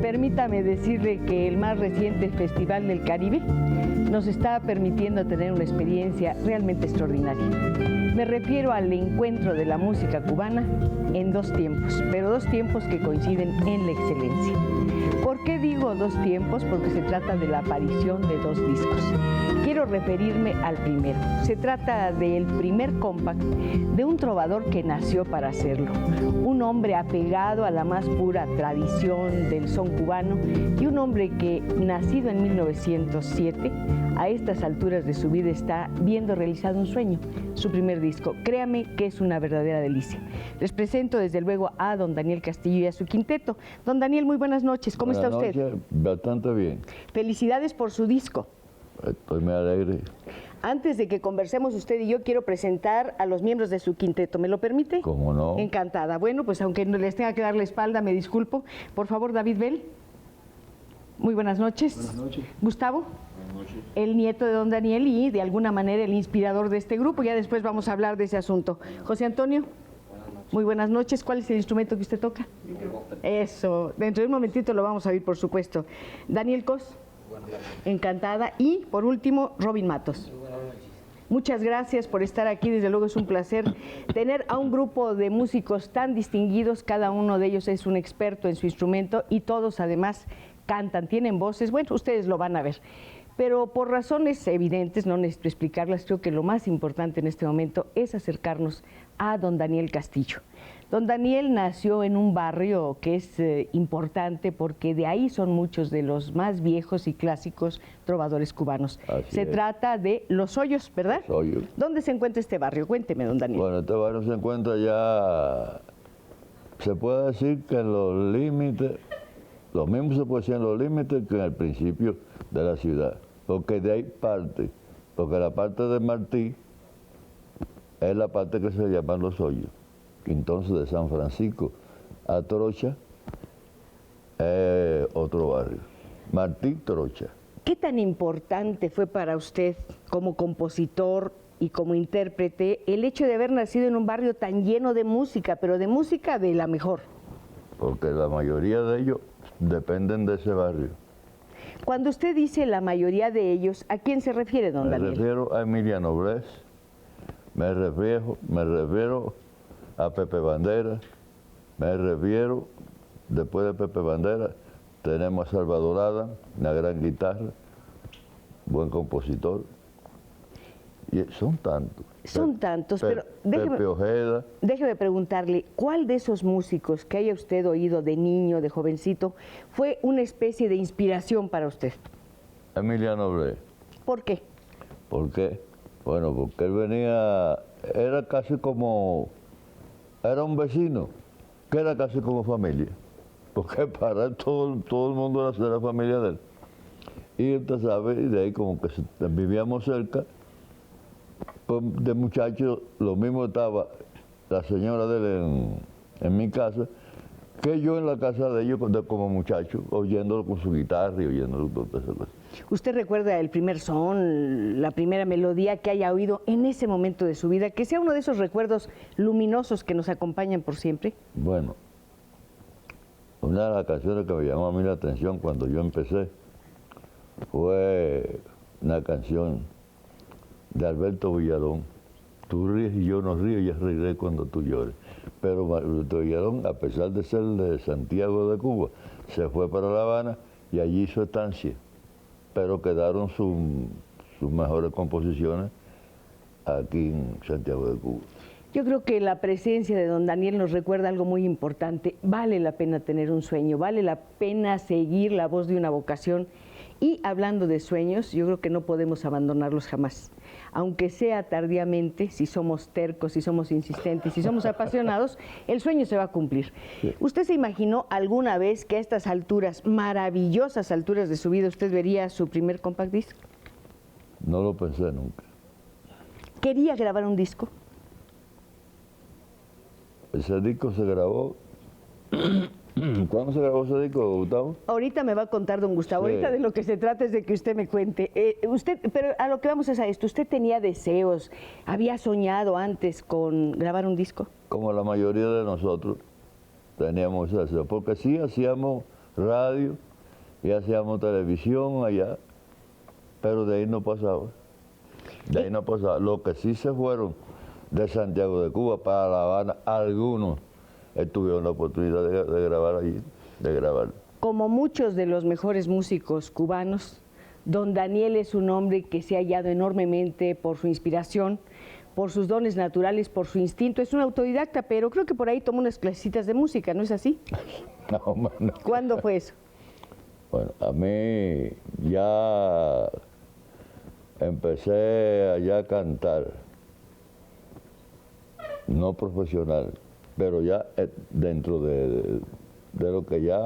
Permítame decirle que el más reciente Festival del Caribe nos está permitiendo tener una experiencia realmente extraordinaria. Me refiero al encuentro de la música cubana en dos tiempos, pero dos tiempos que coinciden en la excelencia. ¿Por qué digo dos tiempos? Porque se trata de la aparición de dos discos. Quiero referirme al primero. Se trata del primer compact de un trovador que nació para hacerlo, un hombre apegado a la más pura tradición del son cubano y un hombre que, nacido en 1907, a estas alturas de su vida está viendo realizado un sueño, su primer disco. Créame que es una verdadera delicia. Les presento desde luego a don Daniel Castillo y a su quinteto. Don Daniel, muy buenas noches. ¿Cómo está usted? Buenas noches, bastante bien. Felicidades por su disco. Estoy muy alegre. Antes de que conversemos usted y yo, quiero presentar a los miembros de su quinteto. ¿Me lo permite? ¿Cómo no? Encantada. Bueno, pues aunque no les tenga que dar la espalda, me disculpo. Por favor, David Bell. Muy buenas noches. Buenas noches. Gustavo. Buenas noches. El nieto de don Daniel y de alguna manera el inspirador de este grupo. Ya después vamos a hablar de ese asunto. José Antonio. Muy buenas noches. ¿Cuál es el instrumento que usted toca? Eso. Dentro de un momentito lo vamos a oír, por supuesto. Daniel Cos. Encantada. Y, por último, Robin Matos. Muchas gracias por estar aquí. Desde luego es un placer tener a un grupo de músicos tan distinguidos. Cada uno de ellos es un experto en su instrumento y todos además cantan, tienen voces. Bueno, ustedes lo van a ver. Pero por razones evidentes, no necesito explicarlas, creo que lo más importante en este momento es acercarnos a don Daniel Castillo. Don Daniel nació en un barrio que es importante porque de ahí son muchos de los más viejos y clásicos trovadores cubanos. Se trata de Los Hoyos, ¿verdad? Los Hoyos. ¿Dónde se encuentra este barrio? Cuénteme, don Daniel. Bueno, este barrio se encuentra ya, se puede decir que en los límites, lo mismo se puede decir en los límites que en el principio de la ciudad, porque de ahí parte, porque la parte de Martí es la parte que se llama Los Hoyos. Entonces de San Francisco a Trocha, otro barrio, Martí Trocha. ¿Qué tan importante fue para usted como compositor y como intérprete el hecho de haber nacido en un barrio tan lleno de música, pero de música de la mejor? Porque la mayoría de ellos dependen de ese barrio. Cuando usted dice la mayoría de ellos, ¿a quién se refiere, don Daniel? Me refiero a Emiliano Bres, me refiero a Pepe Bandera, me refiero, después de Pepe Bandera, tenemos a Salvador Adams, una gran guitarra, buen compositor, y son tantos. Son tantos, pero Pepe Ojeda. Déjeme preguntarle, ¿cuál de esos músicos que haya usted oído de niño, de jovencito, fue una especie de inspiración para usted? Emiliano Bres. ¿Por qué? ¿Por qué? Bueno, porque él venía, era casi como... Era un vecino, que era casi como familia, porque para él todo el mundo era de la familia de él. Y usted sabe, y de ahí como que vivíamos cerca, pues de muchachos, lo mismo estaba la señora de él en mi casa, que yo en la casa de ellos como muchacho, oyéndolo con su guitarra y oyéndolo con todas esas cosas. ¿Usted recuerda el primer son, la primera melodía que haya oído en ese momento de su vida? Que sea uno de esos recuerdos luminosos que nos acompañan por siempre. Bueno, una de las canciones que me llamó a mí la atención cuando yo empecé fue una canción de Alberto Villalón. Tú ríes y yo no río, ya reiré cuando tú llores. Pero Alberto Villalón, a pesar de ser de Santiago de Cuba, se fue para La Habana y allí hizo estancia. Pero quedaron sus mejores composiciones aquí en Santiago de Cuba. Yo creo que la presencia de don Daniel nos recuerda algo muy importante. Vale la pena tener un sueño, vale la pena seguir la voz de una vocación. Y hablando de sueños, yo creo que no podemos abandonarlos jamás. Aunque sea tardíamente, si somos tercos, si somos insistentes, si somos apasionados, el sueño se va a cumplir. Sí. ¿Usted se imaginó alguna vez que a estas alturas, maravillosas alturas de su vida, usted vería su primer compact disc? No lo pensé nunca. ¿Quería grabar un disco? Ese disco se grabó. ¿Cuándo se grabó ese disco, Gustavo? Ahorita me va a contar don Gustavo. Sí. Ahorita de lo que se trata es de que usted me cuente. Pero a lo que vamos es a esto. ¿Usted tenía deseos? ¿Había soñado antes con grabar un disco? Como la mayoría de nosotros teníamos eso, porque sí hacíamos radio y hacíamos televisión allá, pero de ahí no pasaba. De ahí no pasaba. Los que sí se fueron de Santiago de Cuba para La Habana, algunos tuvieron la oportunidad de grabar allí, de grabar. Como muchos de los mejores músicos cubanos, don Daniel es un hombre que se ha hallado enormemente por su inspiración, por sus dones naturales, por su instinto. Es un autodidacta, pero creo que por ahí tomó unas clasecitas de música, ¿no es así? No, no. ¿Cuándo fue eso? Bueno, a mí ya empecé allá a cantar, no profesional, pero ya dentro de lo que ya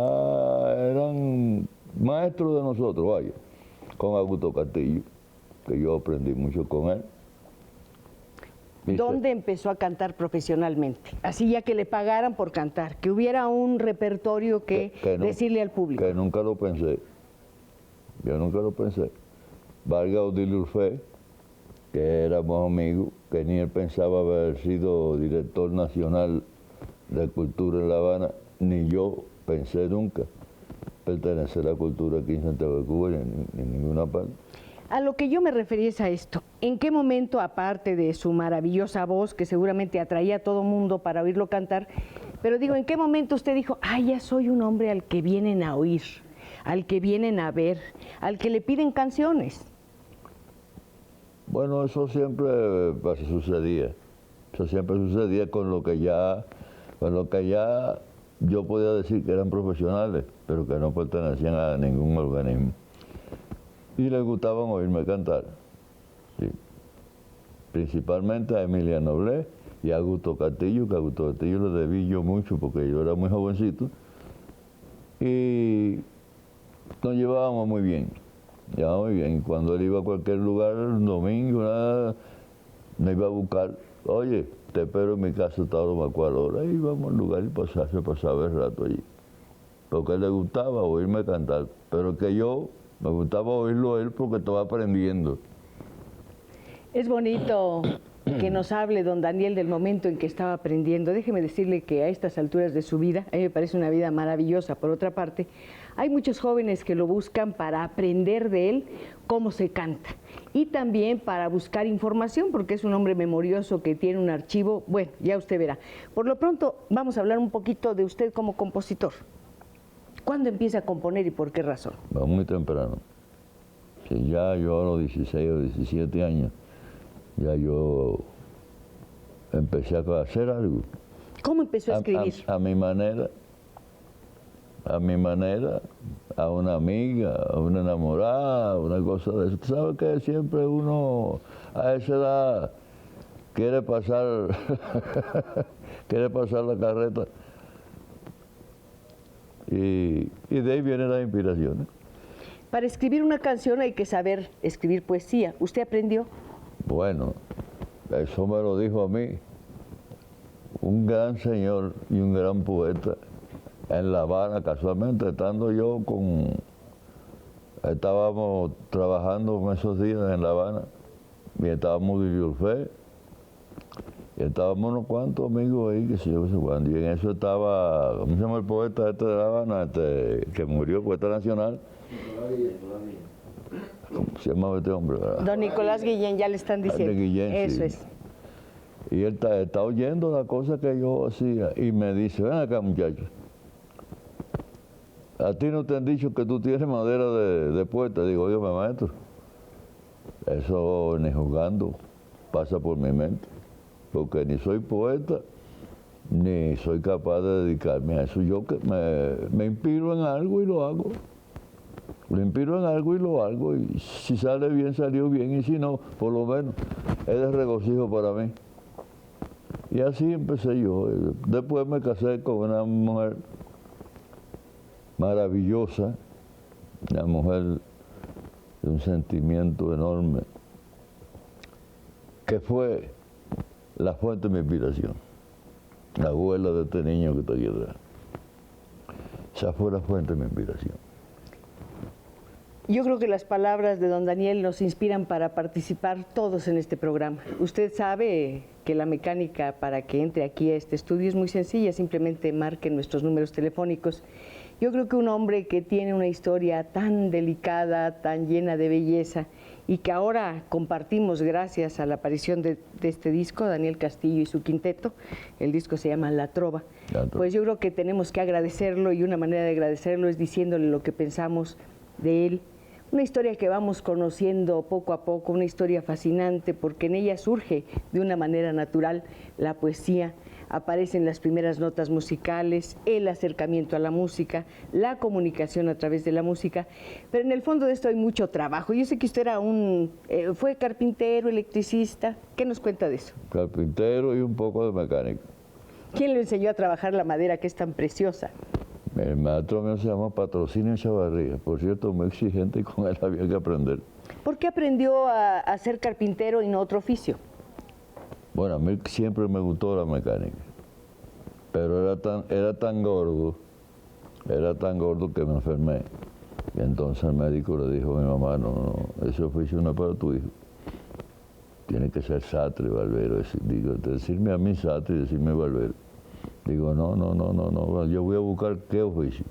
eran maestros de nosotros, vaya, con Augusto Castillo, que yo aprendí mucho con él. ¿Dónde empezó a cantar profesionalmente? Así ya que le pagaran por cantar, que hubiera un repertorio que decirle al público. Que nunca lo pensé, yo nunca lo pensé. Vargas Odilio Urfé, que éramos amigos, que ni él pensaba haber sido director nacional de cultura en La Habana, ni yo pensé nunca pertenecer a la cultura aquí en Santiago de Cuba, ni en ninguna parte. A lo que yo me refería es a esto. ¿En qué momento, aparte de su maravillosa voz, que seguramente atraía a todo mundo para oírlo cantar, pero digo, ¿en qué momento usted dijo, ya soy un hombre al que vienen a oír, al que vienen a ver, al que le piden canciones? Bueno, eso siempre sucedía. Eso siempre sucedía con lo que ya yo podía decir que eran profesionales, pero que no pertenecían a ningún organismo. Y les gustaban oírme cantar. Sí. Principalmente a Emilia Noblé y a Augusto Castillo, que a Augusto Castillo le debí yo mucho porque yo era muy jovencito. Y nos llevábamos muy bien. Y cuando él iba a cualquier lugar, un domingo, nada, me iba a buscar. Oye, te espero en mi casa hasta no me acuerdo ahora. Y íbamos al lugar y pasaba el rato allí. Porque a él le gustaba oírme cantar, pero que yo me gustaba oírlo a él porque estaba aprendiendo. Es bonito que nos hable don Daniel del momento en que estaba aprendiendo. Déjeme decirle que a estas alturas de su vida, a mí me parece una vida maravillosa. Por otra parte, hay muchos jóvenes que lo buscan para aprender de él cómo se canta y también para buscar información, porque es un hombre memorioso que tiene un archivo. Bueno, ya usted verá. Por lo pronto, vamos a hablar un poquito de usted como compositor. ¿Cuándo empieza a componer y por qué razón? Muy temprano. Sí, ya yo a los 16 o 17 años, ya yo empecé a hacer algo. ¿Cómo empezó a escribir? A mi manera, a una amiga, a una enamorada, una cosa de eso. Tú sabes que siempre uno a esa edad quiere pasar la carreta. Y de ahí vienen las inspiraciones. Para escribir una canción hay que saber escribir poesía. ¿Usted aprendió? Bueno, eso me lo dijo a mí un gran señor y un gran poeta en La Habana, casualmente, estábamos trabajando en esos días en La Habana, y estábamos Odilio Urfé, y estábamos unos cuantos amigos ahí, que sé yo, cuando, y en eso estaba, ¿cómo se llama el poeta este de La Habana, que murió, poeta nacional? ¿Cómo se llamaba este hombre? ¿Verdad? Don Nicolás Guillén, ya le están diciendo. Guillén, eso sí. es. Y él está oyendo la cosa que yo hacía y me dice, ven acá muchacho, a ti no te han dicho que tú tienes madera de poeta. Digo, oye, maestro, eso ni jugando pasa por mi mente, porque ni soy poeta, ni soy capaz de dedicarme a eso. Yo que me inspiro en algo y lo hago. Me inspiro en algo y lo hago, y si sale bien, salió bien, y si no, por lo menos es de regocijo para mí. Y así empecé yo. Después me casé con una mujer maravillosa, una mujer de un sentimiento enorme, que fue la fuente de mi inspiración. La abuela de este niño que está aquí atrás. Esa fue la fuente de mi inspiración. Yo creo que las palabras de don Daniel nos inspiran para participar todos en este programa. Usted sabe que la mecánica para que entre aquí a este estudio es muy sencilla, simplemente marque nuestros números telefónicos. Yo creo que un hombre que tiene una historia tan delicada, tan llena de belleza, y que ahora compartimos gracias a la aparición de este disco, Daniel Castillo y su quinteto, el disco se llama La Trova, pues yo creo que tenemos que agradecerlo, y una manera de agradecerlo es diciéndole lo que pensamos de él. Una historia que vamos conociendo poco a poco, una historia fascinante, porque en ella surge de una manera natural la poesía, aparecen las primeras notas musicales, el acercamiento a la música, la comunicación a través de la música, pero en el fondo de esto hay mucho trabajo. Yo sé que usted era fue carpintero, electricista. ¿Qué nos cuenta de eso? Carpintero y un poco de mecánico. ¿Quién le enseñó a trabajar la madera, que es tan preciosa? El maestro mío se llama Patrocinio Chavarría, por cierto, muy exigente, y con él había que aprender. ¿Por qué aprendió a ser carpintero y no otro oficio? Bueno, a mí siempre me gustó la mecánica, pero era tan gordo que me enfermé. Y entonces el médico le dijo a mi mamá, no, ese oficio no es para tu hijo. Tiene que ser sastre, barbero. Digo, decirme a mí sastre y decirme barbero. Digo, no, yo voy a buscar qué oficio.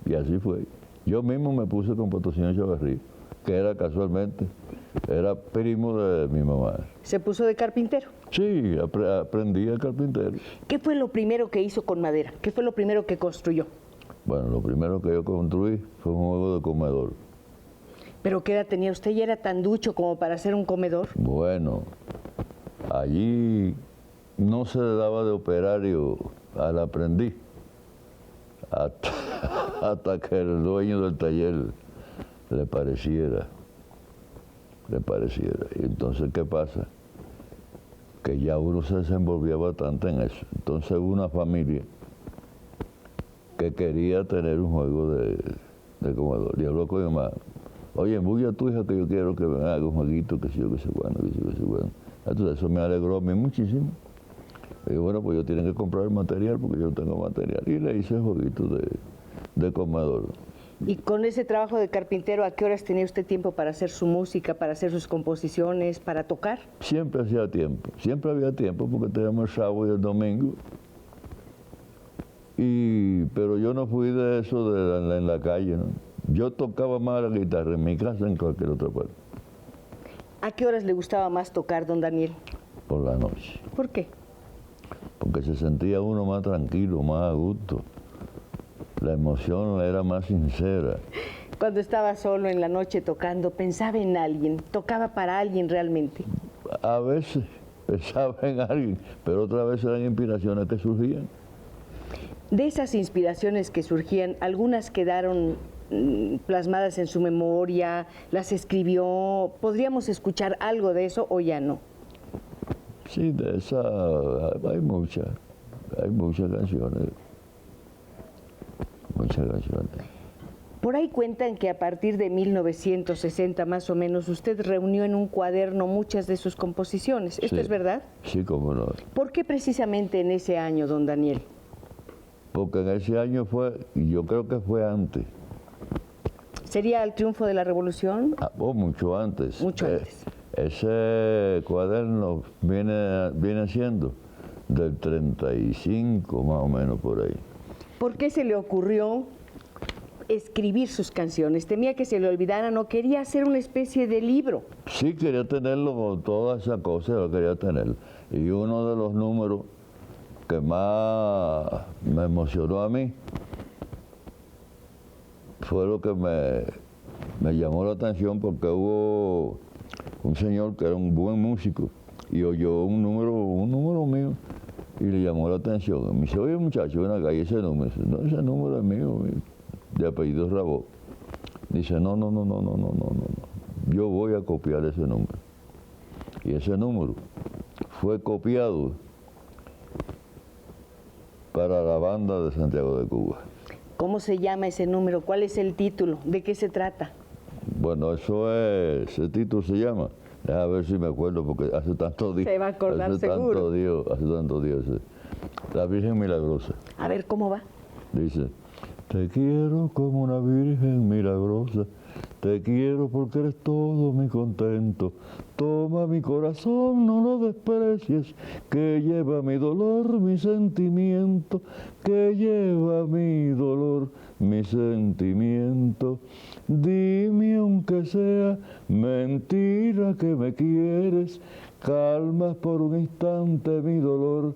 Y así fue. Yo mismo me puse con Patrocinio Chavarría, que era casualmente, era primo de mi mamá. ¿Se puso de carpintero? Sí, aprendí a carpintero. ¿Qué fue lo primero que hizo con madera? ¿Qué fue lo primero que construyó? Bueno, lo primero que yo construí fue un juego de comedor. ¿Pero qué edad tenía usted? ¿Ya era tan ducho como para hacer un comedor? Bueno, allí no se le daba de operario al aprendiz, hasta que el dueño del taller le pareciera. Y entonces, ¿qué pasa? Que ya uno se desenvolvía bastante en eso. Entonces hubo una familia que quería tener un juego de comedor. Y habló con mi mamá, oye, embulla a tu hija que yo quiero que me haga un jueguito, que sé yo, que sé bueno. Entonces eso me alegró a mí muchísimo. Y bueno, pues yo tenía que comprar el material porque yo tengo material. Y le hice jueguitos de comedor. Y con ese trabajo de carpintero, ¿a qué horas tenía usted tiempo para hacer su música, para hacer sus composiciones, para tocar? Siempre hacía tiempo, siempre había tiempo porque teníamos el sábado y el domingo. Pero yo no fui de eso en la calle, ¿no? Yo tocaba más la guitarra en mi casa en cualquier otra parte. ¿A qué horas le gustaba más tocar, don Daniel? Por la noche. ¿Por qué? Porque se sentía uno más tranquilo, más a gusto. La emoción era más sincera. Cuando estaba solo en la noche tocando, ¿pensaba en alguien? ¿Tocaba para alguien realmente? A veces pensaba en alguien, pero otras veces eran inspiraciones que surgían. De esas inspiraciones que surgían, algunas quedaron plasmadas en su memoria, las escribió. ¿Podríamos escuchar algo de eso o ya no? Sí, de esa hay muchas canciones. Muchas canciones. Por ahí cuentan que a partir de 1960 más o menos usted reunió en un cuaderno muchas de sus composiciones. ¿Esto es verdad? Sí, cómo no. ¿Por qué precisamente en ese año, don Daniel? Porque en ese año fue, y yo creo que fue antes. ¿Sería el triunfo de la Revolución? Mucho antes. Mucho antes. Ese cuaderno viene siendo del 35 más o menos por ahí. ¿Por qué se le ocurrió escribir sus canciones? ¿Temía que se le olvidaran o quería hacer una especie de libro? Sí, quería tenerlo con todas esas cosas, lo quería tener. Y uno de los números que más me emocionó a mí fue lo que me llamó la atención, porque hubo un señor que era un buen músico y oyó un número mío y le llamó la atención. Me dice, oye muchacho, ven acá, y ese número. Dice, no, ese número es mío, de apellido Rabó. Dice, no, yo voy a copiar ese número. Y ese número fue copiado para la banda de Santiago de Cuba. ¿Cómo se llama ese número? ¿Cuál es el título? ¿De qué se trata? Bueno, ese título se llama A ver si me acuerdo, porque hace tantos días. Se va a acordar hace seguro. Hace tantos días. La Virgen Milagrosa. A ver, ¿cómo va? Dice, te quiero como una Virgen milagrosa, te quiero porque eres todo mi contento. Toma mi corazón, no lo desprecies, que lleva mi dolor, mi sentimiento, que lleva mi dolor, mi sentimiento. Dime aunque sea mentira que me quieres, calmas por un instante mi dolor.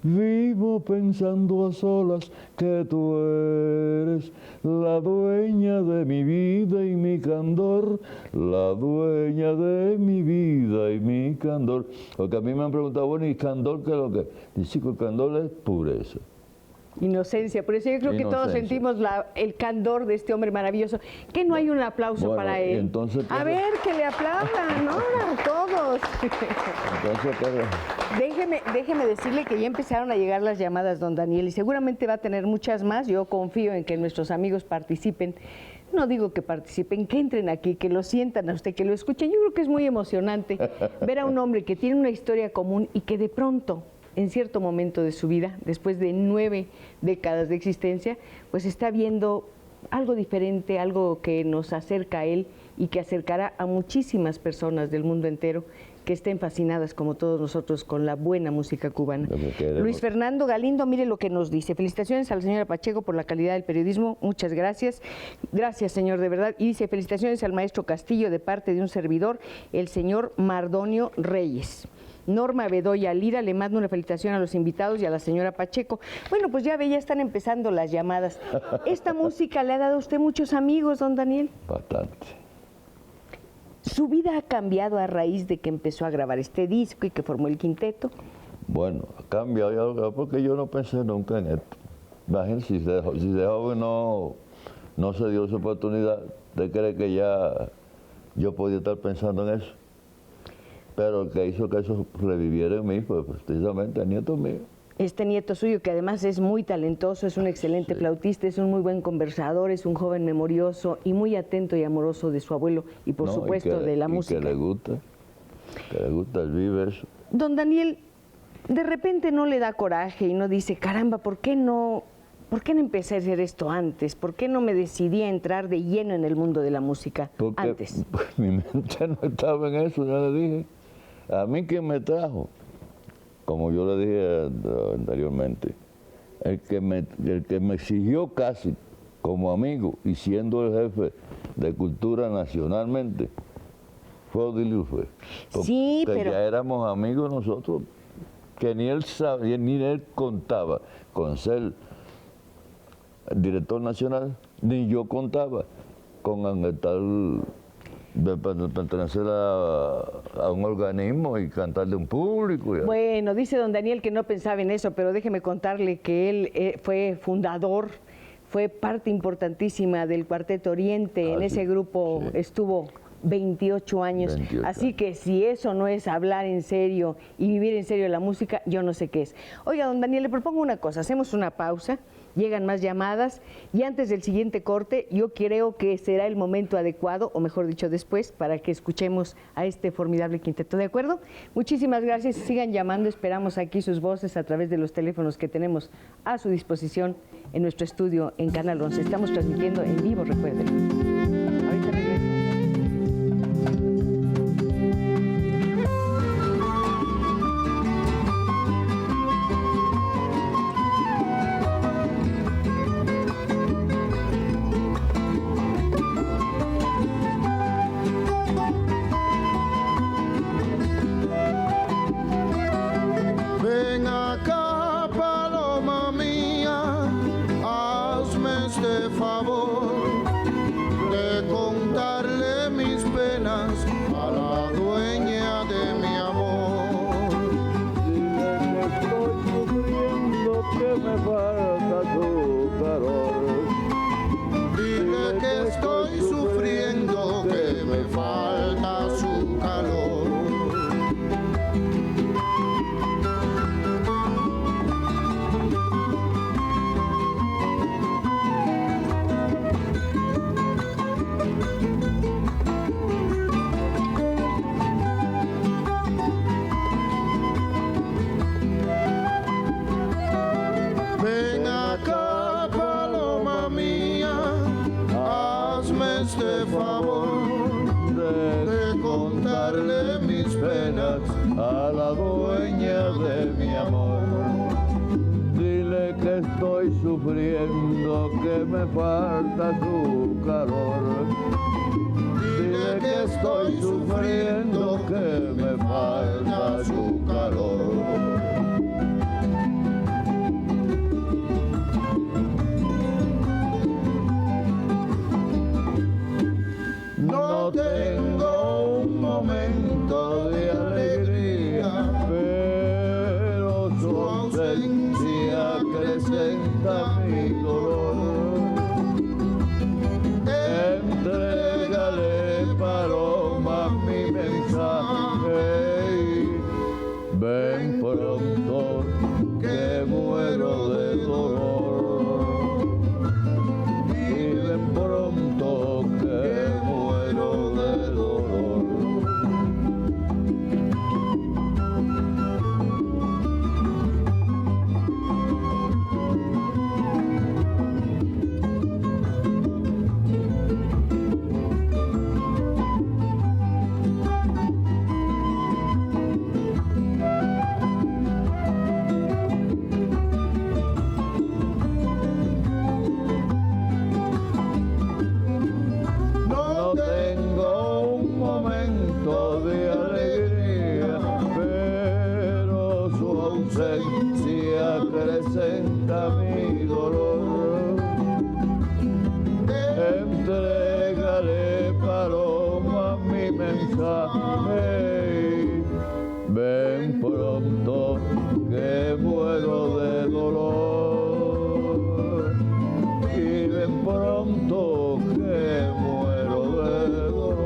Vivo pensando a solas que tú eres la dueña de mi vida y mi candor, la dueña de mi vida y mi candor. Porque a mí me han preguntado, bueno, ¿y candor qué es lo que? Dice que el candor es pureza. Inocencia, por eso yo creo que todos sentimos el candor de este hombre maravilloso. Que no hay un aplauso para él. Entonces, a ver, que le aplaudan, ¿no? Todos. Entonces, Déjeme decirle que ya empezaron a llegar las llamadas, don Daniel, y seguramente va a tener muchas más. Yo confío en que nuestros amigos participen. No digo que participen, que entren aquí, que lo sientan a usted, que lo escuchen. Yo creo que es muy emocionante ver a un hombre que tiene una historia común y que de pronto, en cierto momento de su vida, después de 9 décadas de existencia, pues está viendo algo diferente, algo que nos acerca a él y que acercará a muchísimas personas del mundo entero que estén fascinadas como todos nosotros con la buena música cubana. Luis Fernando Galindo, mire lo que nos dice. Felicitaciones a la señora Pacheco por la calidad del periodismo. Muchas gracias. Gracias, señor, de verdad. Y dice, felicitaciones al maestro Castillo de parte de un servidor, el señor Mardonio Reyes. Norma Bedoya Lira, le mando una felicitación a los invitados y a la señora Pacheco. Bueno, pues ya ve, ya están empezando las llamadas. ¿Esta música le ha dado a usted muchos amigos, don Daniel? Bastante. ¿Su vida ha cambiado a raíz de que empezó a grabar este disco y que formó el quinteto? Bueno, ha cambiado porque yo no pensé nunca en esto. Imagínense, si de joven no se dio esa oportunidad, ¿usted cree que ya yo podía estar pensando en eso? Pero el que hizo que eso reviviera en mí fue precisamente el nieto mío. Este nieto suyo, que además es muy talentoso, es un excelente flautista, es un muy buen conversador, es un joven memorioso y muy atento y amoroso de su abuelo y por supuesto de la música. Que le gusta, él vive eso. Don Daniel, de repente no le da coraje y no dice, caramba, ¿por qué no empecé a hacer esto antes? ¿Por qué no me decidí a entrar de lleno en el mundo de la música antes? Porque mi mente no estaba en eso, ya le dije. A mí, ¿quién me trajo? Como yo le dije anteriormente, el que me exigió casi como amigo y siendo el jefe de cultura nacionalmente fue Odilio Fue. Sí, pero ya éramos amigos nosotros, que ni él sabía, ni él contaba con ser el director nacional, ni yo contaba con estar de pertenecer a un organismo y cantar de un público. Bueno, dice don Daniel que no pensaba en eso, pero déjeme contarle que él fue fundador, fue parte importantísima del Cuarteto Oriente, en ese grupo estuvo 28 años, así que si eso no es hablar en serio y vivir en serio la música, yo no sé qué es. Oiga, don Daniel, le propongo una cosa, hacemos una pausa, llegan más llamadas y antes del siguiente corte yo creo que será el momento adecuado, o mejor dicho después, para que escuchemos a este formidable quinteto, ¿de acuerdo? Muchísimas gracias, sigan llamando, esperamos aquí sus voces a través de los teléfonos que tenemos a su disposición en nuestro estudio en Canal 11. Estamos transmitiendo en vivo, recuerden. Ahorita regreso. Ven acá, paloma mía, hazme este favor. digas a la dueña de mi amor. Dile que estoy sufriendo, que me falta su calor. Dile que estoy sufriendo, que me falta su calor. No tengo un momento de alegría, pero su ausencia acrecenta mi dolor. Entrégale, paloma, mi mensaje y ven pronto que muero de dolor. Y ven pronto que muero de dolor. No tengo un momento de alegría, pero su ausencia acrecenta mi dolor. Entrégale, paloma, mi mensaje y ven pronto que muero de dolor. Y ven pronto que muero de dolor.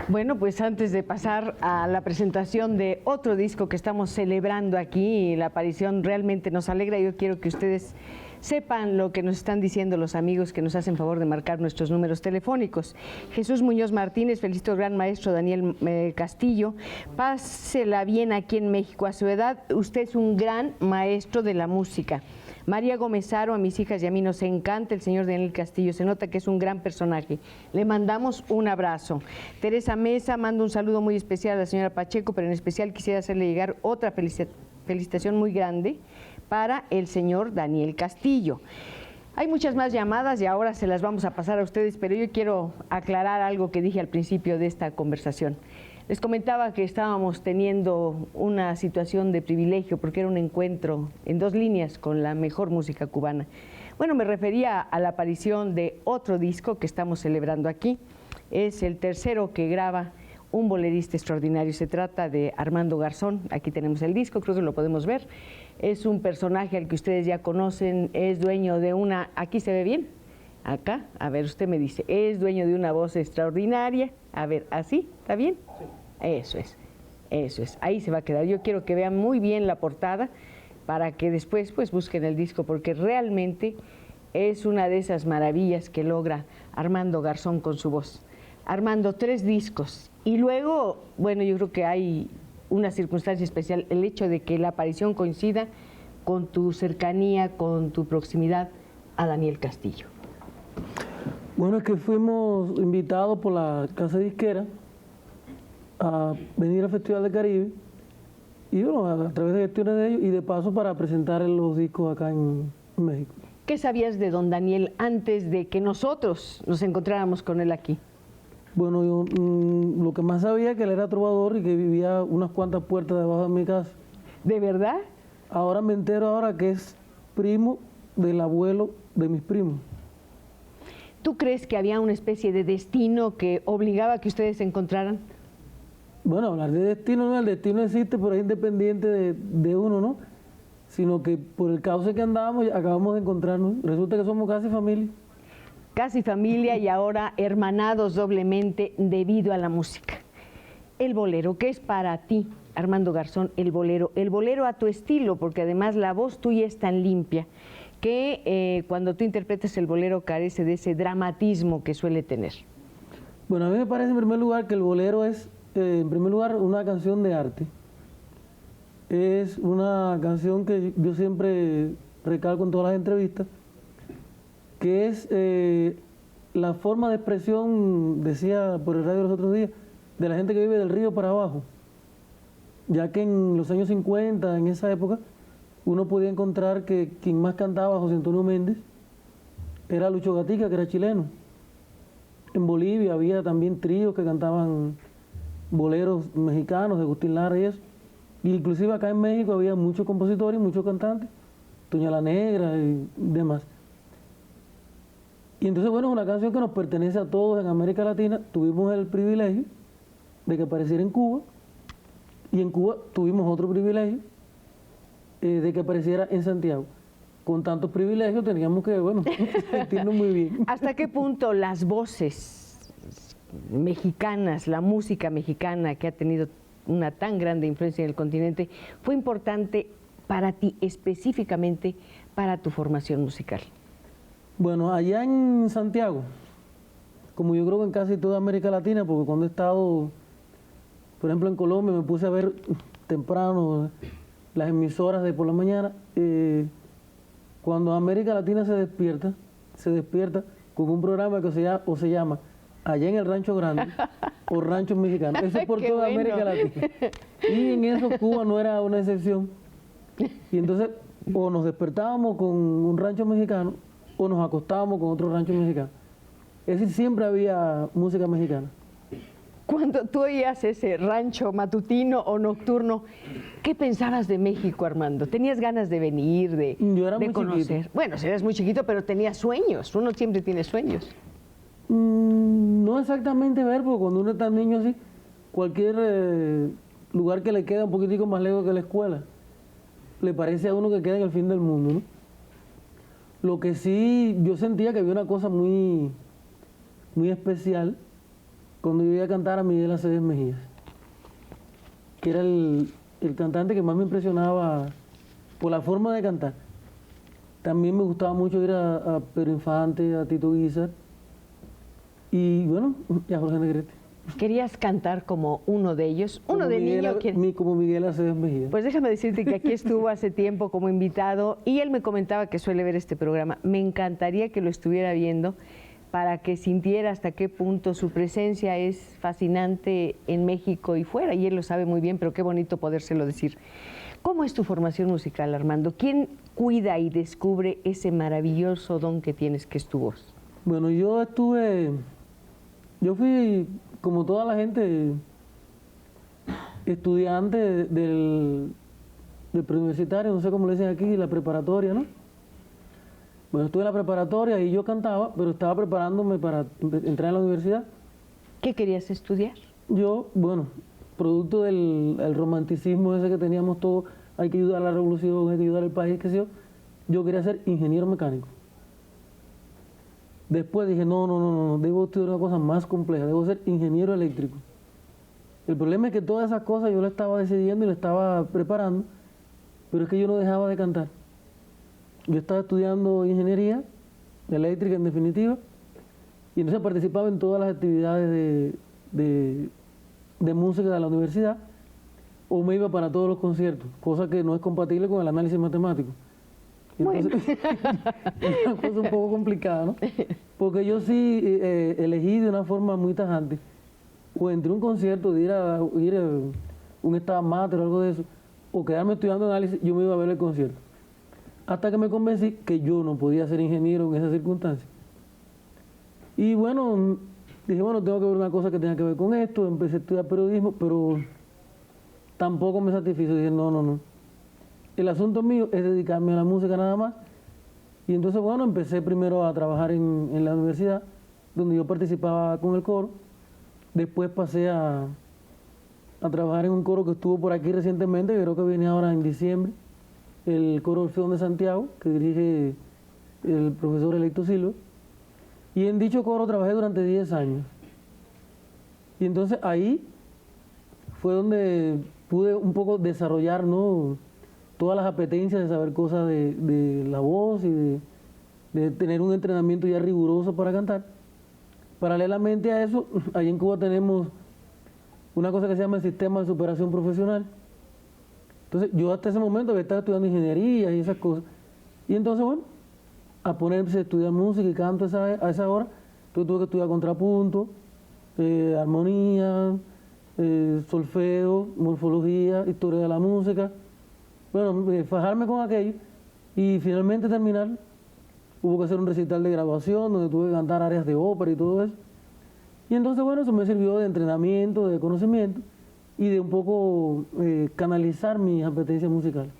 Bueno, pues antes de pasar a la presentación de otro disco que estamos celebrando aquí, la aparición realmente nos alegra. Yo quiero que ustedes sepan lo que nos están diciendo los amigos que nos hacen favor de marcar nuestros números telefónicos. Jesús Muñoz Martínez, felicito al gran maestro Daniel Castillo. Pásela bien aquí en México. A su edad, usted es un gran maestro de la música. María Gómezaro, a mis hijas y a mí nos encanta el señor Daniel Castillo, se nota que es un gran personaje. Le mandamos un abrazo. Teresa Mesa manda un saludo muy especial a la señora Pacheco, pero en especial quisiera hacerle llegar otra felicitación muy grande para el señor Daniel Castillo. Hay muchas más llamadas y ahora se las vamos a pasar a ustedes, pero yo quiero aclarar algo que dije al principio de esta conversación. Les comentaba que estábamos teniendo una situación de privilegio porque era un encuentro en dos líneas con la mejor música cubana. Bueno, me refería a la aparición de otro disco que estamos celebrando aquí. Es el tercero que graba un bolerista extraordinario. Se trata de Armando Garzón. Aquí tenemos el disco, creo que lo podemos ver. Es un personaje al que ustedes ya conocen, es dueño de una... ¿Aquí se ve bien? Acá, a ver, usted me dice, es dueño de una voz extraordinaria. A ver, ¿así? ¿Está bien? Sí. Eso es, ahí se va a quedar. Yo quiero que vean muy bien la portada para que después pues busquen el disco, porque realmente es una de esas maravillas que logra Armando Garzón con su voz. Armando, 3 discos, y luego, bueno, yo creo que hay una circunstancia especial, el hecho de que la aparición coincida con tu cercanía, con tu proximidad a Daniel Castillo. Bueno, es que fuimos invitados por la casa disquera a venir al Festival del Caribe y bueno, a través de gestiones de ellos y de paso para presentar los discos acá en México. ¿Qué sabías de don Daniel antes de que nosotros nos encontráramos con él aquí? Bueno, yo lo que más sabía es que él era trovador y que vivía unas cuantas puertas debajo de mi casa. ¿De verdad? Ahora me entero ahora que es primo del abuelo de mis primos. ¿Tú crees que había una especie de destino que obligaba a que ustedes se encontraran? Bueno, hablar de destino, no, el destino existe, pero es independiente de uno, ¿no? Sino que por el cauce que andábamos acabamos de encontrarnos. Resulta que somos casi familia. Casi familia y ahora hermanados doblemente debido a la música. El bolero, ¿qué es para ti, Armando Garzón, el bolero a tu estilo? Porque además la voz tuya es tan limpia que cuando tú interpretas el bolero carece de ese dramatismo que suele tener. Bueno, a mí me parece en primer lugar que el bolero es, en primer lugar, una canción de arte. Es una canción que yo siempre recalco en todas las entrevistas, que es la forma de expresión, decía por el radio los otros días, de la gente que vive del río para abajo. Ya que en los años 50, en esa época, uno podía encontrar que quien más cantaba, José Antonio Méndez, era Lucho Gatica, que era chileno. En Bolivia había también tríos que cantaban boleros mexicanos, de Agustín Lara y eso. Y inclusive acá en México había muchos compositores y muchos cantantes, Toña la Negra y demás. Y entonces, bueno, es una canción que nos pertenece a todos en América Latina. Tuvimos el privilegio de que apareciera en Cuba, y en Cuba tuvimos otro privilegio de que apareciera en Santiago. Con tantos privilegios teníamos que, bueno, sentirnos muy bien. ¿Hasta qué punto las voces mexicanas, la música mexicana que ha tenido una tan grande influencia en el continente, fue importante para ti específicamente para tu formación musical? Bueno, allá en Santiago, como yo creo que en casi toda América Latina, porque cuando he estado, por ejemplo, en Colombia, me puse a ver temprano las emisoras de por la mañana. Cuando América Latina se despierta con un programa que se llama Allá en el Rancho Grande o Rancho Mexicano. Eso es por Qué toda bueno. América Latina. Y en eso Cuba no era una excepción. Y entonces o nos despertábamos con un rancho mexicano o nos acostábamos con otro rancho mexicano. Es decir, siempre había música mexicana. Cuando tú oías ese rancho matutino o nocturno, ¿qué pensabas de México, Armando? ¿Tenías ganas de venir, Yo era de muy conocer? chiquito. Bueno, si eras muy chiquito, pero tenías sueños. Uno siempre tiene sueños. No exactamente ver, porque cuando uno está niño así, cualquier lugar que le queda un poquitico más lejos que la escuela, le parece a uno que queda en el fin del mundo, ¿no? Lo que sí, yo sentía que había una cosa muy, muy especial cuando yo iba a cantar a Miguel Aceves Mejías, que era el cantante que más me impresionaba por la forma de cantar. También me gustaba mucho ir a Pedro Infante, a Tito Guizar y bueno, y a Jorge Negrete. ¿Querías cantar como uno de ellos? ¿Uno Como de Miguel- niño? ¿Quién? Como Miguel Aceves Mejías. Pues déjame decirte que aquí estuvo hace tiempo como invitado y él me comentaba que suele ver este programa. Me encantaría que lo estuviera viendo para que sintiera hasta qué punto su presencia es fascinante en México y fuera, y él lo sabe muy bien, pero qué bonito podérselo decir. ¿Cómo es tu formación musical, Armando? ¿Quién cuida y descubre ese maravilloso don que tienes, que es tu voz? Bueno, yo fui, como toda la gente, estudiante del preuniversitario, no sé cómo le dicen aquí, la preparatoria, ¿no? Bueno, estuve en la preparatoria y yo cantaba, pero estaba preparándome para entrar en la universidad. ¿Qué querías estudiar? Yo, bueno, producto del el romanticismo ese que teníamos todos, hay que ayudar a la revolución, hay que ayudar al país, qué sé yo quería ser ingeniero mecánico. Después dije, no, debo estudiar una cosa más compleja, debo ser ingeniero eléctrico. El problema es que todas esas cosas yo las estaba decidiendo y las estaba preparando, pero es que yo no dejaba de cantar. Yo estaba estudiando ingeniería eléctrica en definitiva, y entonces participaba en todas las actividades de música de la universidad, o me iba para todos los conciertos, cosa que no es compatible con el análisis matemático. Y entonces, es una cosa un poco complicada, ¿no? Porque yo sí elegí de una forma muy tajante, o entre un concierto de ir a un Stabat Mater o algo de eso, o quedarme estudiando análisis, yo me iba a ver el concierto. Hasta que me convencí que yo no podía ser ingeniero en esas circunstancias. Y bueno, dije, bueno, tengo que ver una cosa que tenga que ver con esto. Empecé a estudiar periodismo, pero tampoco me satisfizo. Dije, no. El asunto mío es dedicarme a la música nada más. Y entonces, bueno, empecé primero a trabajar en la universidad, donde yo participaba con el coro. Después pasé a trabajar en un coro que estuvo por aquí recientemente, que creo que viene ahora en diciembre, el coro Orfeón de Santiago, que dirige el profesor Electo Silva. Y en dicho coro trabajé durante 10 años. Y entonces ahí fue donde pude un poco desarrollar, ¿no?, todas las apetencias de saber cosas de la voz y de tener un entrenamiento ya riguroso para cantar. Paralelamente a eso, allí en Cuba tenemos una cosa que se llama el Sistema de Superación Profesional. Entonces yo hasta ese momento había estado estudiando ingeniería y esas cosas. Y entonces, bueno, a ponerse a estudiar música y canto a esa hora. Entonces tuve que estudiar contrapunto, armonía, solfeo, morfología, historia de la música. Bueno, fajarme con aquello y finalmente terminar. Hubo que hacer un recital de grabación donde tuve que cantar áreas de ópera y todo eso. Y entonces, bueno, eso me sirvió de entrenamiento, de conocimiento y de un poco canalizar mis apetencias musicales.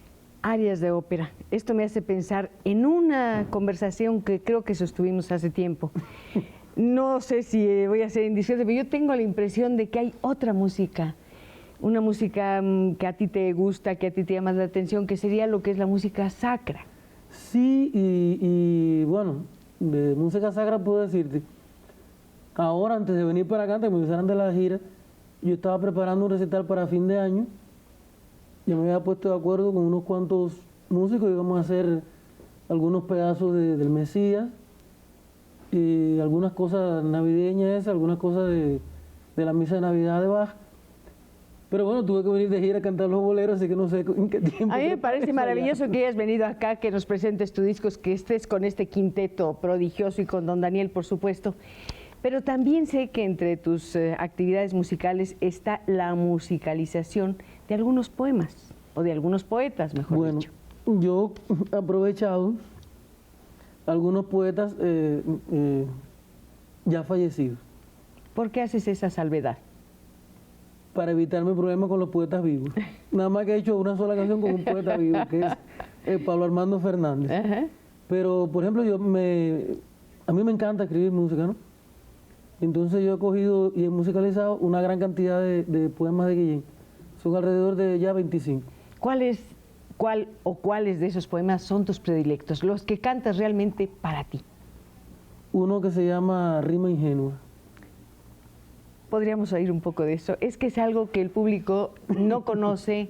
Áreas de ópera. Esto me hace pensar en una conversación que creo que sostuvimos hace tiempo. No sé si voy a ser indiscreta, pero yo tengo la impresión de que hay otra música, una música que a ti te gusta, que a ti te llama la atención, que sería lo que es la música sacra. Sí, y bueno, de música sacra puedo decirte, ahora antes de venir para acá, antes de que me avisaran de la gira, yo estaba preparando un recital para fin de año. Yo me había puesto de acuerdo con unos cuantos músicos y íbamos a hacer algunos pedazos del Mesías, y algunas cosas navideñas, algunas cosas de la misa de Navidad de Bach. Pero bueno, tuve que venir de gira a cantar los boleros, así que no sé en qué tiempo. A mí me parece maravilloso que hayas venido acá, que nos presentes tu disco, que estés con este quinteto prodigioso y con don Daniel, por supuesto. Pero también sé que entre tus actividades musicales está la musicalización de algunos poemas, o de algunos poetas, mejor dicho. Yo he aprovechado algunos poetas ya fallecidos. ¿Por qué haces esa salvedad? Para evitarme problemas con los poetas vivos. Nada más que he hecho una sola canción con un poeta vivo, que es Pablo Armando Fernández. Ajá. Pero, por ejemplo, a mí me encanta escribir música, ¿no? Entonces yo he cogido y he musicalizado una gran cantidad de poemas de Guillén. Son alrededor de ya 25. ¿Cuáles de esos poemas son tus predilectos? Los que cantas realmente para ti. Uno que se llama Rima Ingenua. Podríamos oír un poco de eso. Es que es algo que el público no conoce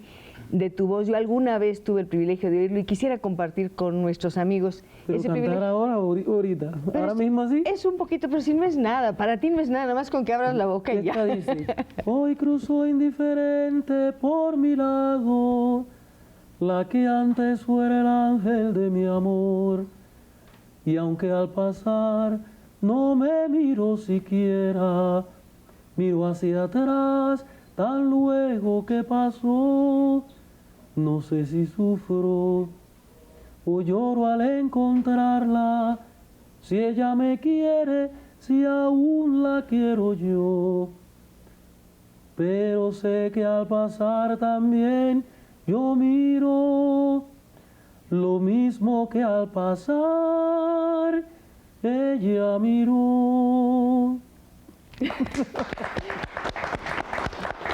de tu voz. Yo alguna vez tuve el privilegio de oírlo y quisiera compartir con nuestros amigos pero ese cantar privilegio. Ahora o ahorita. Pero ahora mismo así. Es un poquito, pero si no es nada, para ti no es nada, más con que abras la boca y ya. Esta dice, hoy cruzó indiferente por mi lado la que antes fuera el ángel de mi amor, y aunque al pasar no me miro siquiera, miro hacia atrás tan luego que pasó. No sé si sufro o lloro al encontrarla, si ella me quiere, si aún la quiero yo. Pero sé que al pasar también yo miro lo mismo que al pasar ella miró.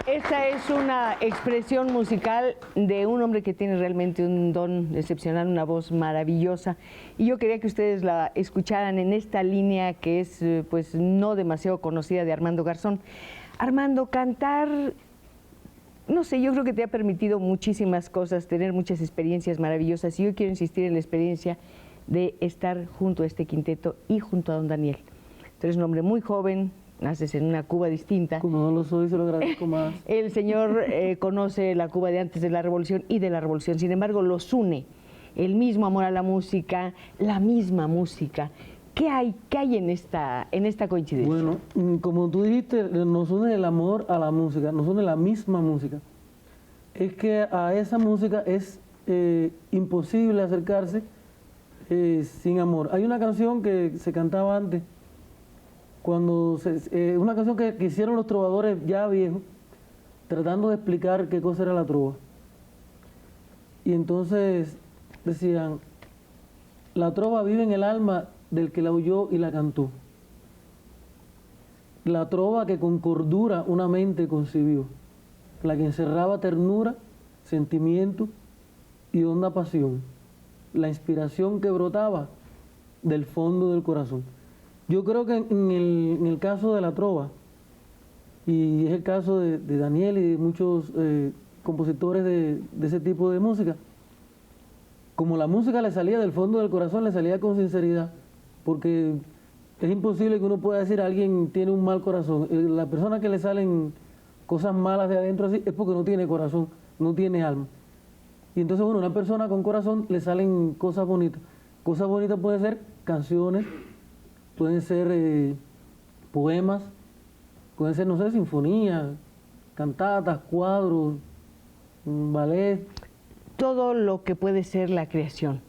Esta es una expresión musical de un hombre que tiene realmente un don excepcional, una voz maravillosa. Y yo quería que ustedes la escucharan en esta línea que es pues no demasiado conocida de Armando Garzón. Armando, cantar, no sé, yo creo que te ha permitido muchísimas cosas, tener muchas experiencias maravillosas. Y yo quiero insistir en la experiencia de estar junto a este quinteto y junto a don Daniel. Tú eres un hombre muy joven, naces en una Cuba distinta. Como no lo soy, se lo agradezco más. El señor conoce la Cuba de antes de la Revolución y de la Revolución. Sin embargo, los une el mismo amor a la música, la misma música. ¿Qué hay en esta coincidencia? Bueno, como tú dijiste, nos une el amor a la música, nos une la misma música. Es que a esa música es imposible acercarse sin amor. Hay una canción que se cantaba antes, una canción que hicieron los trovadores ya viejos, tratando de explicar qué cosa era la trova. Y entonces decían, la trova vive en el alma del que la oyó y la cantó. La trova que con cordura una mente concibió, la que encerraba ternura, sentimiento y honda pasión, la inspiración que brotaba del fondo del corazón. Yo creo que en el caso de la trova, y es el caso de Daniel y de muchos compositores de ese tipo de música, como la música le salía del fondo del corazón, le salía con sinceridad, porque es imposible que uno pueda decir a alguien tiene un mal corazón. La persona que le salen cosas malas de adentro así es porque no tiene corazón, no tiene alma. Y entonces, bueno, una persona con corazón le salen cosas bonitas. Cosas bonitas puede ser canciones, pueden ser poemas, pueden ser, no sé, sinfonías, cantatas, cuadros, ballet, Todo lo que puede ser la creación.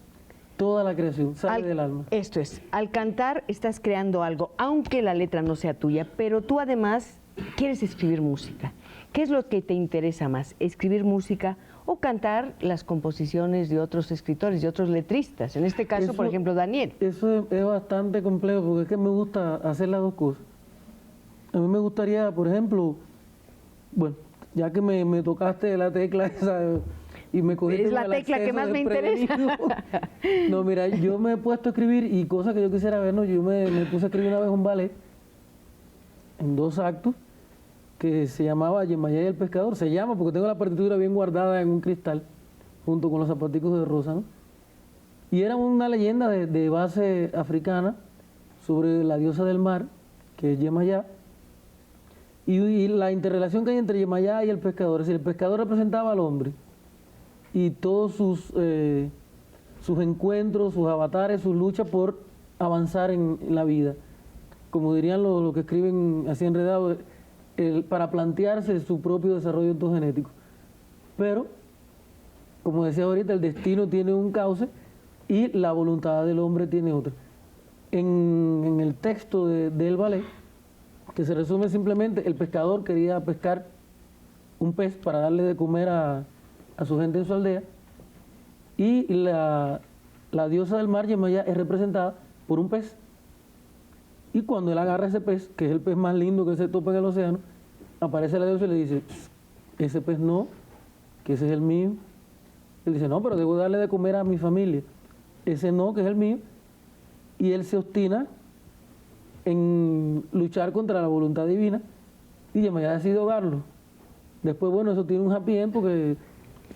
toda la creación sale del alma. Esto es, al cantar estás creando algo, aunque la letra no sea tuya, pero tú además quieres escribir música. ¿Qué es lo que te interesa más? ¿Escribir música o cantar las composiciones de otros escritores, de otros letristas? En este caso, por ejemplo, Daniel. Eso es bastante complejo porque es que me gusta hacer las dos cosas. A mí me gustaría, por ejemplo, bueno, ya que me tocaste la tecla esa y me cogiste Es con la el tecla que acceso más me interesa. desprevenido. No, mira, yo me he puesto a escribir y cosas que yo quisiera ver, ¿no? Yo me puse a escribir una vez un ballet en 2 actos que se llamaba Yemayá y el pescador. Se llama porque tengo la partitura bien guardada en un cristal junto con los zapaticos de rosa, ¿no? Y era una leyenda de base africana sobre la diosa del mar, que es Yemayá, y la interrelación que hay entre Yemayá y el pescador. Es decir, el pescador representaba al hombre y todos sus encuentros, sus avatares, sus luchas por avanzar en la vida. Como dirían los que escriben así enredados, para plantearse su propio desarrollo entogenético. Pero, como decía ahorita, el destino tiene un cauce y la voluntad del hombre tiene otra. En el texto del ballet, que se resume simplemente, el pescador quería pescar un pez para darle de comer a su gente en su aldea, y la diosa del mar, Yemayá, es representada por un pez. Y cuando él agarra ese pez, que es el pez más lindo que se topa en el océano, aparece la diosa y le dice, ese pez no, que ese es el mío. Él dice, no, pero debo darle de comer a mi familia. Ese no, que es el mío. Y él se obstina en luchar contra la voluntad divina y Yemayá decide ahogarlo. Después, bueno, eso tiene un happy end porque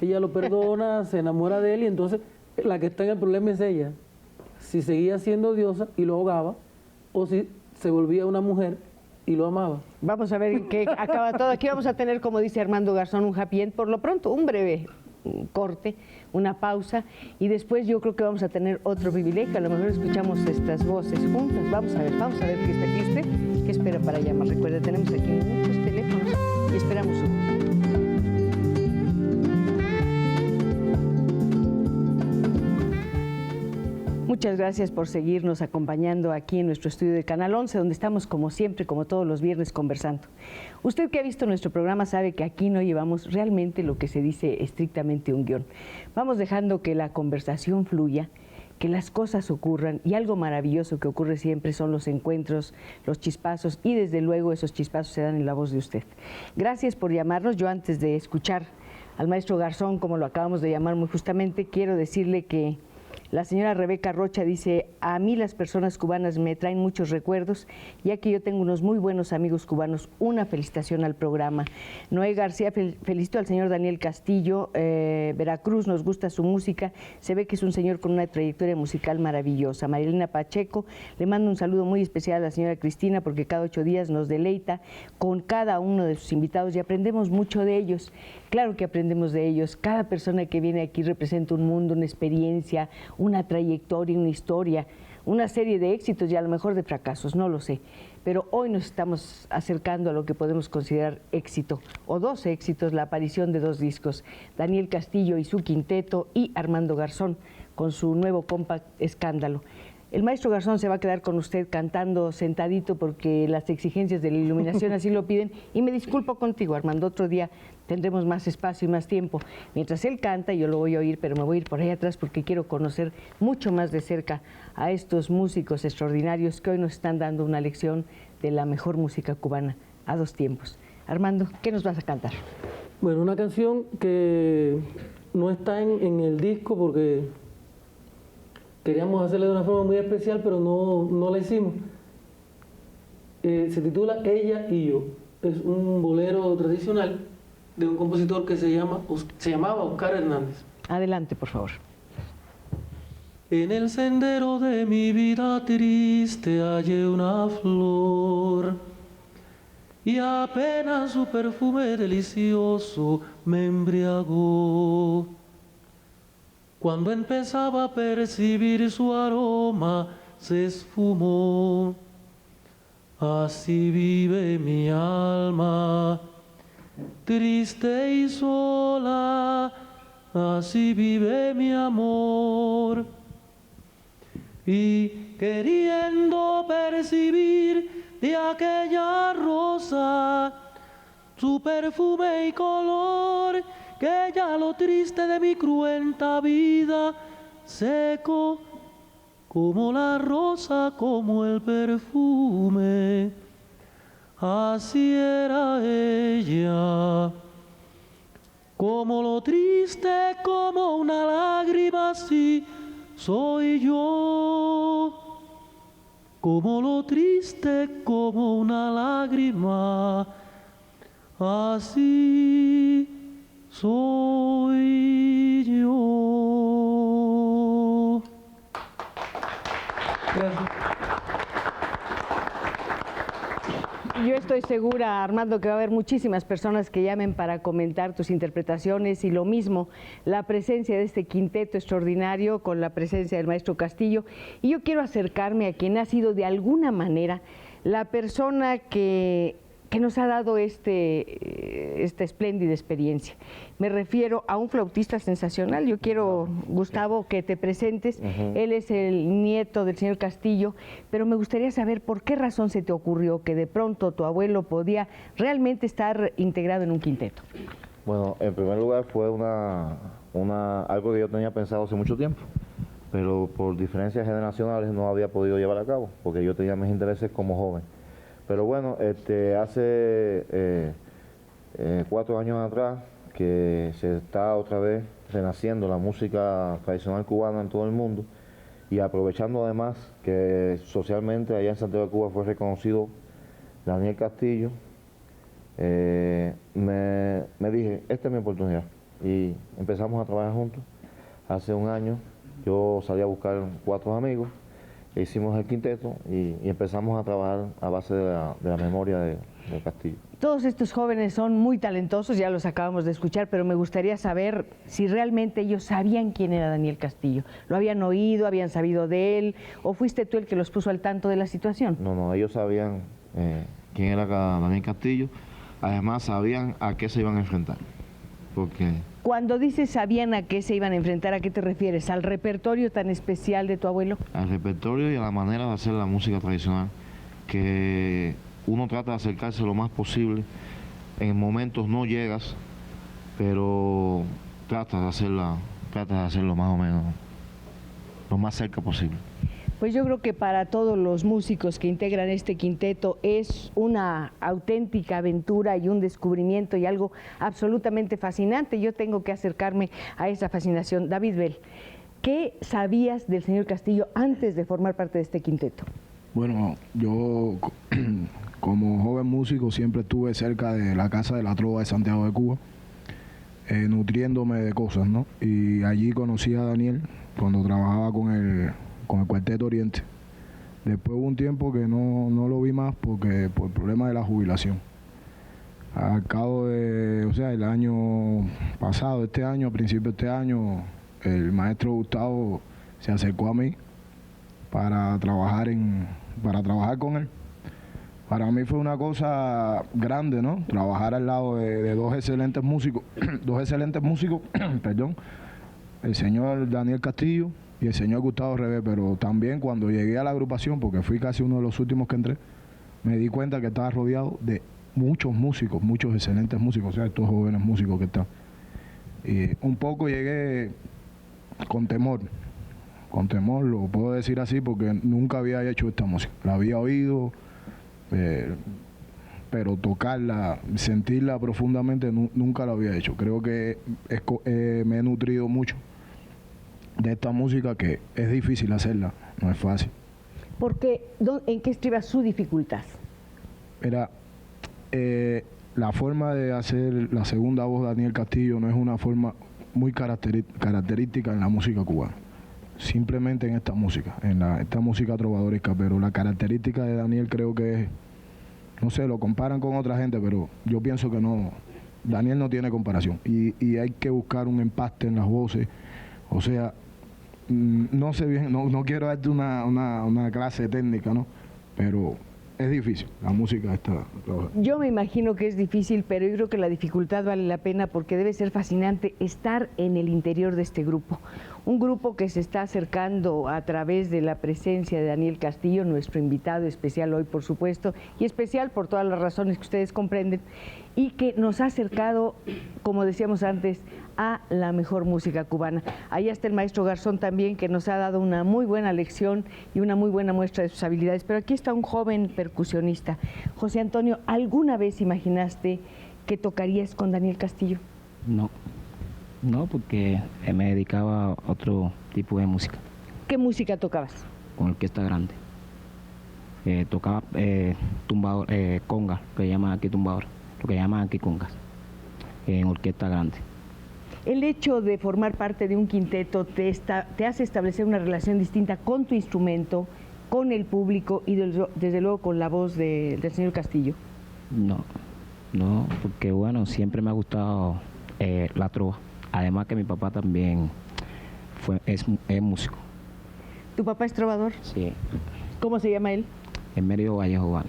ella lo perdona, se enamora de él y entonces la que está en el problema es ella. Si seguía siendo diosa y lo ahogaba, o si se volvía una mujer y lo amaba. Vamos a ver en qué acaba todo. Aquí vamos a tener, como dice Armando Garzón, un happy end, por lo pronto, un breve corte, una pausa, y después yo creo que vamos a tener otro privilegio. A lo mejor escuchamos estas voces juntas. Vamos a ver qué está aquí usted, qué espera para llamar. Recuerda, tenemos aquí muchos teléfonos y esperamos su voz. Muchas gracias por seguirnos acompañando aquí en nuestro estudio de Canal 11, donde estamos como siempre, como todos los viernes, conversando. Usted que ha visto nuestro programa sabe que aquí no llevamos realmente lo que se dice estrictamente un guión. Vamos dejando que la conversación fluya, que las cosas ocurran, y algo maravilloso que ocurre siempre son los encuentros, los chispazos, y desde luego esos chispazos se dan en la voz de usted. Gracias por llamarnos. Yo, antes de escuchar al maestro Garzón, como lo acabamos de llamar muy justamente, quiero decirle que la señora Rebeca Rocha dice, a mí las personas cubanas me traen muchos recuerdos, ya que yo tengo unos muy buenos amigos cubanos. Una felicitación al programa. Noé García, felicito al señor Daniel Castillo, Veracruz, nos gusta su música, se ve que es un señor con una trayectoria musical maravillosa. Marilena Pacheco, le mando un saludo muy especial a la señora Cristina, porque cada 8 días nos deleita con cada uno de sus invitados y aprendemos mucho de ellos. Claro que aprendemos de ellos. Cada persona que viene aquí representa un mundo, una experiencia, una trayectoria, una historia, una serie de éxitos y a lo mejor de fracasos, no lo sé. Pero hoy nos estamos acercando a lo que podemos considerar éxito, o 2 éxitos, la aparición de 2 discos. Daniel Castillo y su quinteto, y Armando Garzón con su nuevo compact Escándalo. El maestro Garzón se va a quedar con usted cantando sentadito porque las exigencias de la iluminación así lo piden. Y me disculpo contigo, Armando, otro día tendremos más espacio y más tiempo. Mientras él canta, yo lo voy a oír, pero me voy a ir por ahí atrás porque quiero conocer mucho más de cerca a estos músicos extraordinarios que hoy nos están dando una lección de la mejor música cubana a 2 tiempos. Armando, ¿qué nos vas a cantar? Bueno, una canción que no está en el disco porque queríamos hacerla de una forma muy especial, pero no la hicimos. Se titula Ella y yo. Es un bolero tradicional de un compositor que se llamaba Oscar Hernández. Adelante, por favor. En el sendero de mi vida triste hallé una flor y apenas su perfume delicioso me embriagó. Cuando empezaba a percibir su aroma, se esfumó. Así vive mi alma, triste y sola, así vive mi amor. Y queriendo percibir de aquella rosa su perfume y color, que ya lo triste de mi cruenta vida secó, como la rosa, como el perfume, así era ella. Como lo triste, como una lágrima, así soy yo. Como lo triste, como una lágrima, así soy yo. Gracias. Yo estoy segura, Armando, que va a haber muchísimas personas que llamen para comentar tus interpretaciones y lo mismo, la presencia de este quinteto extraordinario con la presencia del maestro Castillo. Y yo quiero acercarme a quien ha sido de alguna manera la persona que nos ha dado esta espléndida experiencia. Me refiero a un flautista sensacional. Yo quiero, Gustavo, que te presentes. Él es el nieto del señor Castillo, pero me gustaría saber por qué razón se te ocurrió que de pronto tu abuelo podía realmente estar integrado en un quinteto. Bueno, en primer lugar fue algo que yo tenía pensado hace mucho tiempo, pero por diferencias generacionales no había podido llevar a cabo, porque yo tenía mis intereses como joven. Pero bueno, hace 4 años atrás que se está otra vez renaciendo la música tradicional cubana en todo el mundo, y aprovechando además que socialmente allá en Santiago de Cuba fue reconocido Daniel Castillo, me dije, esta es mi oportunidad, y empezamos a trabajar juntos. Hace un año yo salí a buscar 4 amigos, hicimos el quinteto y empezamos a trabajar a base de la memoria de Castillo. Todos estos jóvenes son muy talentosos, ya los acabamos de escuchar, pero me gustaría saber si realmente ellos sabían quién era Daniel Castillo. ¿Lo habían oído, habían sabido de él, o fuiste tú el que los puso al tanto de la situación? No, ellos sabían quién era Daniel Castillo, además sabían a qué se iban a enfrentar, porque... Cuando dices sabían a qué se iban a enfrentar, ¿a qué te refieres? ¿Al repertorio tan especial de tu abuelo? Al repertorio y a la manera de hacer la música tradicional, que uno trata de acercarse lo más posible. En momentos no llegas, pero tratas de hacerlo más o menos, lo más cerca posible. Pues yo creo que para todos los músicos que integran este quinteto es una auténtica aventura y un descubrimiento y algo absolutamente fascinante. Yo tengo que acercarme a esa fascinación. David Bell, ¿qué sabías del señor Castillo antes de formar parte de este quinteto? Bueno, yo como joven músico siempre estuve cerca de la Casa de la Trova de Santiago de Cuba, nutriéndome de cosas, ¿no? Y allí conocí a Daniel cuando trabajaba con el Cuarteto Oriente. Después hubo un tiempo que no lo vi más por el problema de la jubilación. Al cabo de, el año pasado, a principios de este año, el maestro Gustavo se acercó a mí para trabajar con él. Para mí fue una cosa grande, ¿no? Trabajar al lado de dos excelentes músicos, perdón, el señor Daniel Castillo y el señor Gustavo Rebé, pero también cuando llegué a la agrupación, porque fui casi uno de los últimos que entré, me di cuenta que estaba rodeado de muchos músicos, muchos excelentes músicos, estos jóvenes músicos que están. Y un poco llegué con temor, lo puedo decir así, porque nunca había hecho esta música. La había oído, pero tocarla, sentirla profundamente, nunca la había hecho. Creo que me he nutrido mucho de esta música, que es difícil hacerla, no es fácil. Porque, ¿en qué estriba su dificultad? Era la forma de hacer la segunda voz de Daniel Castillo no es una forma muy característica en la música cubana. Simplemente en esta música, esta música trovadoresca, pero la característica de Daniel creo que es, no sé, lo comparan con otra gente, pero yo pienso que no, Daniel no tiene comparación. Y hay que buscar un empaste en las voces, no sé bien, no quiero darte una clase técnica, ¿no? Pero es difícil, la música está... Yo me imagino que es difícil, pero yo creo que la dificultad vale la pena porque debe ser fascinante estar en el interior de este grupo. Un grupo que se está acercando a través de la presencia de Daniel Castillo, nuestro invitado especial hoy, por supuesto, y especial por todas las razones que ustedes comprenden, y que nos ha acercado, como decíamos antes, a la mejor música cubana. Ahí está el maestro Garzón también, que nos ha dado una muy buena lección y una muy buena muestra de sus habilidades. Pero aquí está un joven percusionista. José Antonio, ¿alguna vez imaginaste que tocarías con Daniel Castillo? No, porque me dedicaba a otro tipo de música, ¿Qué música tocabas? con orquesta grande. Tocaba tumbador, conga, que llaman aquí tumbador, lo que llaman aquí congas, en orquesta grande. El hecho de formar parte de un quinteto te hace establecer una relación distinta con tu instrumento, con el público y desde luego con la voz del señor Castillo. No, porque bueno, siempre me ha gustado la trova. Además que mi papá también es músico. ¿Tu papá es trovador? Sí, ¿Cómo se llama él? en Mérida Vallejo Vale.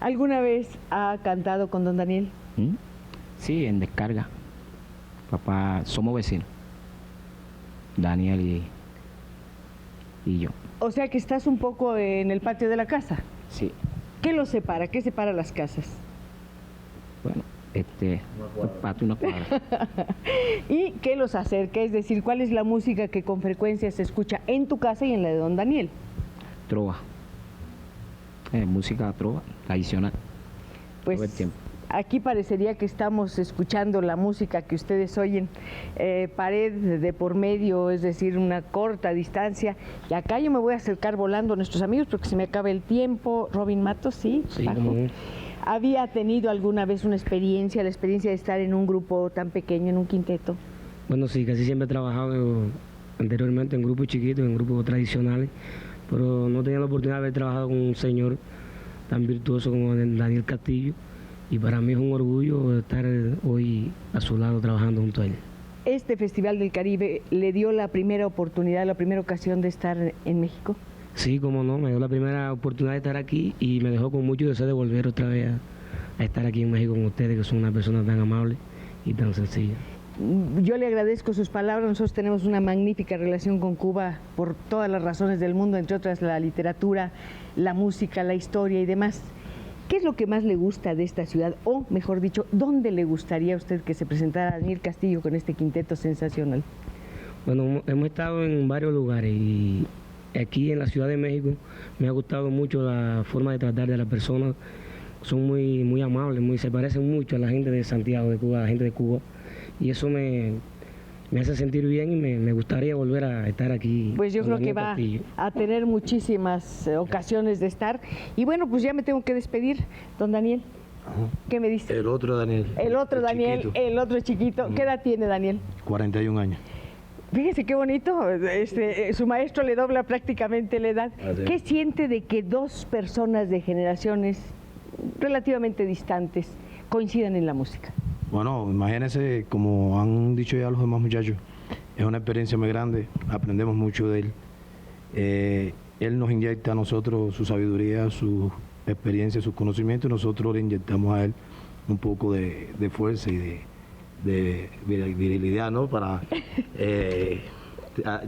¿Alguna vez ha cantado con don Daniel? Sí, en descarga. Papá, somos vecinos. Daniel y yo. O sea que estás un poco en el patio de la casa. Sí. ¿Qué los separa? ¿Qué separa las casas? Bueno, un patio, una cuadra. ¿Y qué los acerca? Es decir, ¿cuál es la música que con frecuencia se escucha en tu casa y en la de don Daniel? Trova. Música trova, tradicional. Todo el Pues tiempo. aquí parecería que estamos escuchando la música que ustedes oyen, pared de por medio, es decir, una corta distancia. Y acá yo me voy a acercar volando a nuestros amigos porque se me acaba el tiempo. Robin Matos, ¿sí? Sí, Bajo. cómo no. ¿Había tenido alguna vez la experiencia de estar en un grupo tan pequeño, en un quinteto? Bueno, sí, casi siempre he trabajado anteriormente en grupos chiquitos, en grupos tradicionales, pero no tenía la oportunidad de haber trabajado con un señor tan virtuoso como Daniel Castillo, y para mí es un orgullo estar hoy a su lado trabajando junto a él. ¿Este Festival del Caribe le dio la primera oportunidad, la primera ocasión de estar en México? Sí, como no, me dio la primera oportunidad de estar aquí y me dejó con mucho deseo de volver otra vez a estar aquí en México con ustedes, que son una persona tan amable y tan sencilla. Yo le agradezco sus palabras. Nosotros tenemos una magnífica relación con Cuba por todas las razones del mundo, entre otras la literatura, la música, la historia y demás. ¿Qué es lo que más le gusta de esta ciudad? O, mejor dicho, ¿dónde le gustaría a usted que se presentara Daniel Castillo con este quinteto sensacional? Bueno, hemos estado en varios lugares y aquí en la Ciudad de México me ha gustado mucho la forma de tratar de las personas. Son muy amables, se parecen mucho a la gente de Santiago de Cuba, a la gente de Cuba. Y eso me hace sentir bien y me gustaría volver a estar aquí. Pues yo con creo que Daniel va Castillo. a tener muchísimas ocasiones de estar. Y bueno, pues ya me tengo que despedir, don Daniel. ¿Qué me dice? El otro Daniel. El otro Daniel, chiquito. el otro chiquito. ¿Qué edad tiene Daniel? 41 años. Fíjese qué bonito, su maestro le dobla prácticamente la edad. Así es. ¿Qué siente de que dos personas de generaciones relativamente distantes coincidan en la música? Bueno, imagínense, como han dicho ya los demás muchachos, es una experiencia muy grande, aprendemos mucho de él. Él nos inyecta a nosotros su sabiduría, su experiencia, sus conocimientos, y nosotros le inyectamos a él un poco de fuerza y de virilidad, ¿no? Para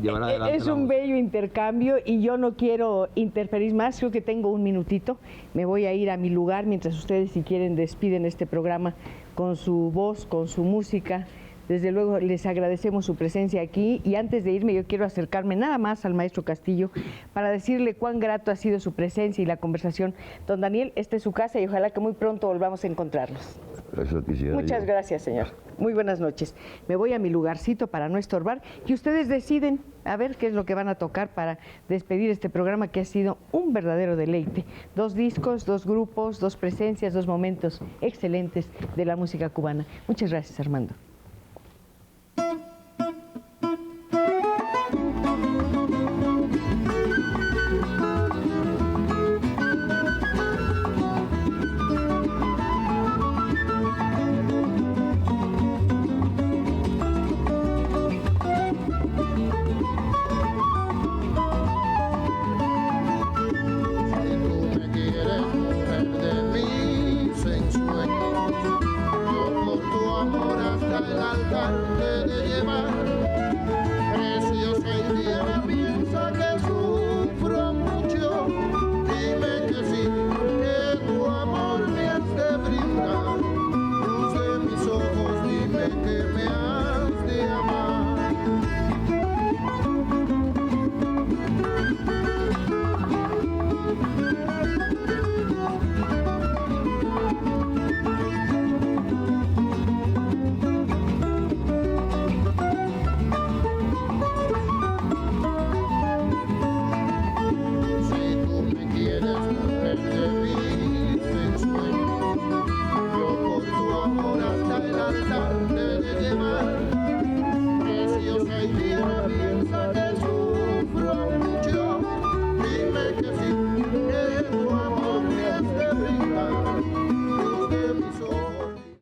llevar adelante. Es la un música. bello intercambio y yo no quiero interferir más, creo que tengo un minutito, me voy a ir a mi lugar mientras ustedes, si quieren, despiden este programa con su voz, con su música. Desde luego les agradecemos su presencia aquí y antes de irme yo quiero acercarme nada más al maestro Castillo para decirle cuán grato ha sido su presencia y la conversación. Don Daniel, esta es su casa y ojalá que muy pronto volvamos a encontrarnos. Eso quisiera Muchas yo. gracias, señor. Muy buenas noches. Me voy a mi lugarcito para no estorbar y ustedes deciden a ver qué es lo que van a tocar para despedir este programa que ha sido un verdadero deleite. 2 discos, 2 grupos, 2 presencias, 2 momentos excelentes de la música cubana. Muchas gracias, Armando.